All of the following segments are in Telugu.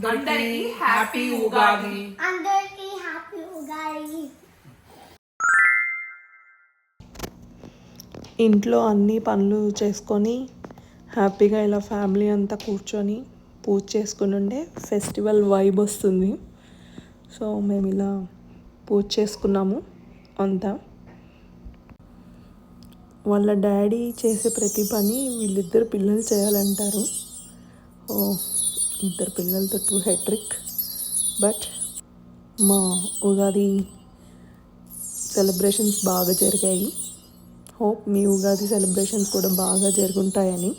అందరికీ హ్యాపీ ఉగాది. అందరికీ హ్యాపీ ఉగాది. ఇంట్లో అన్ని పనులు చేసుకొని హ్యాపీగా ఇలా ఫ్యామిలీ అంతా కూర్చొని పూజ చేసుకుని ఉండే ఫెస్టివల్ వైబ్ వస్తుంది. సో మేము ఇలా పూజ చేసుకున్నాము అంతా. వాళ్ళ డాడీ చేసే ప్రతి పని వీళ్ళిద్దరు పిల్లలు చేయాలంటారు. ఇద్దరు పిల్లలతో 2 హ్యాట్రిక్. బట్ మా ఉగాది సెలబ్రేషన్స్ బాగా జరిగాయి. హోప్ మీ ఉగాది సెలబ్రేషన్స్ కూడా బాగా జరుగుంటాయని.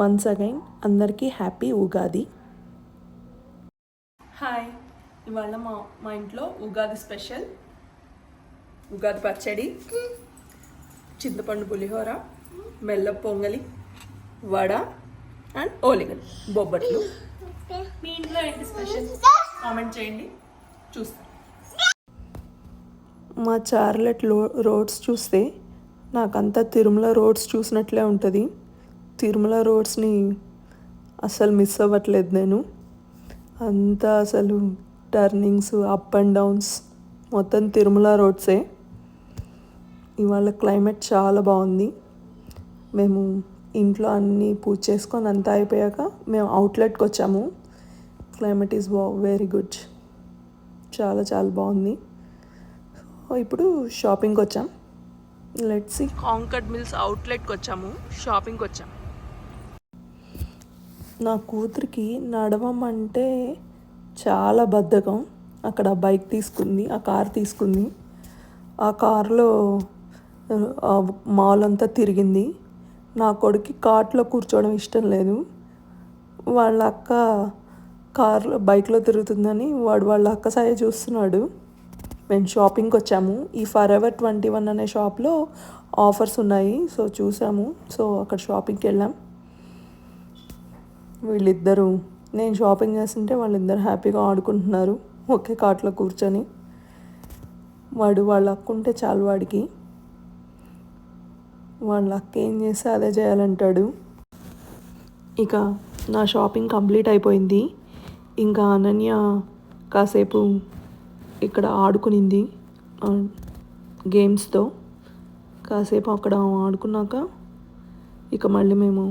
వన్స్ అగైన్ అందరికీ హ్యాపీ ఉగాది. హాయ్, ఇవాళ మా ఇంట్లో ఉగాది స్పెషల్ ఉగాది పచ్చడి, చింతపండు పులిహోర, బెల్లం పొంగలి, వడ అండ్ ఓలిగలు, బొబ్బట్లు. మీ ఇంట్లో ఏంటి స్పెషల్ కామెంట్ చేయండి, చూస్తాను. మా చార్లెట్ రోడ్స్ చూస్తే నాకంతా తిరుమల రోడ్స్ చూసినట్లే ఉంటుంది. తిరుమల రోడ్స్ని అసలు మిస్ అవ్వట్లేదు నేను. అంతా అసలు టర్నింగ్స్, అప్ అండ్ డౌన్స్ మొత్తం తిరుమల రోడ్సే. ఇవాళ క్లైమేట్ చాలా బాగుంది. మేము ఇంట్లో అన్నీ పూజ చేసుకొని అంతా అయిపోయాక మేము అవుట్లెట్కి వచ్చాము. క్లైమేట్ ఈజ్ వెరీ గుడ్, చాలా చాలా బాగుంది. ఇప్పుడు షాపింగ్కి వచ్చాం. Let's see. కాంకర్డ్ మిల్స్ అవుట్లెట్కి వచ్చాము, షాపింగ్కి వచ్చాం. నా కూతురికి నడవమంటే చాలా బద్ధకం. అక్కడ బైక్ తీసుకుంది, ఆ కార్ తీసుకుంది. ఆ కార్లో మాల్ అంతా తిరిగింది. నా కొడుకు కార్ట్లో కూర్చోవడం ఇష్టం లేదు. వాళ్ళ అక్క బైక్లో తిరుగుతుందని వాళ్ళ అక్క సాయ చూస్తున్నాడు. మేము షాపింగ్కి వచ్చాము. ఈ ఫరెవర్ 21 అనే షాప్లో ఆఫర్స్ ఉన్నాయి. సో చూసాము. సో అక్కడ షాపింగ్కి వెళ్ళాం. వీళ్ళిద్దరూ, నేను షాపింగ్ చేస్తుంటే వాళ్ళిద్దరు హ్యాపీగా ఆడుకుంటున్నారు ఒకే కార్ట్లో కూర్చొని. వాళ్ళ అక్క ఉంటే చాలు వాడికి. వాళ్ళ అక్క ఏం చేస్తే అదే చేయాలంటాడు. ఇక నా షాపింగ్ కంప్లీట్ అయిపోయింది. ఇంకా అనన్య కాసేపు ఇక్కడ ఆడుకునింది గేమ్స్తో. కాసేపు అక్కడ ఆడుకున్నాక ఇక మళ్ళీ మేము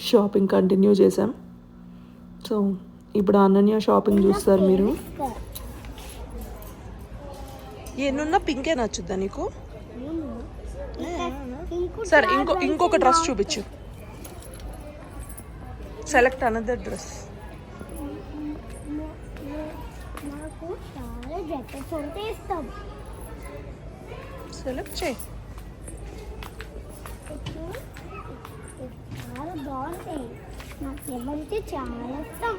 షాపింగ్ కంటిన్యూ చేసాం. సో ఇప్పుడు అనన్య షాపింగ్ చూస్తారు మీరు. ఎన్నున్నా పింకే నచ్చుద్దా నీకు? సరే, ఇంకొక డ్రెస్ చూపించు. Select another dress. సెలెక్ట్ చేయి. చాలా బాగుంటాయి. నాకు ఎవరికి చాలా ఇష్టం.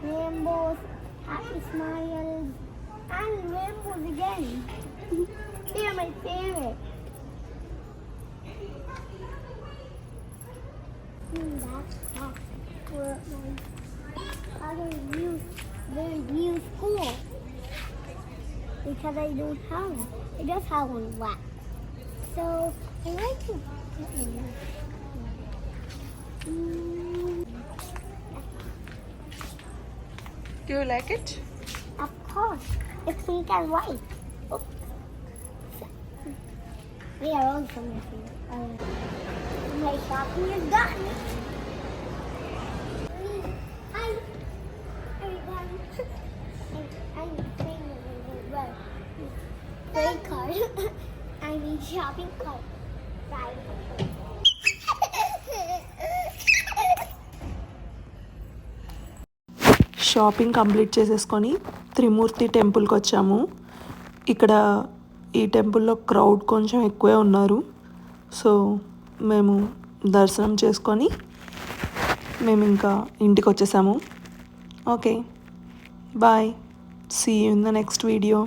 Rainbows, happy smiles and rainbows again. They are my favorite. That's not for my other new school because I don't have one. I just have one black. So I like to. Do you like it? Of course. It's pink and white. Oops. We are also missing. My shopping is done. Hi, everyone. I'm playing with a credit card. I mean shopping card. Right. Shopping complete చేసేసుకొని త్రిమూర్తి టెంపుల్కి వచ్చాము. ఇక్కడ ఈ టెంపుల్లో క్రౌడ్ కొంచెం ఎక్కువే ఉన్నారు. సో మేము దర్శనం చేసుకొని మేము ఇంకా ఇంటికి వచ్చేసాము. Okay, bye. See you in the next video.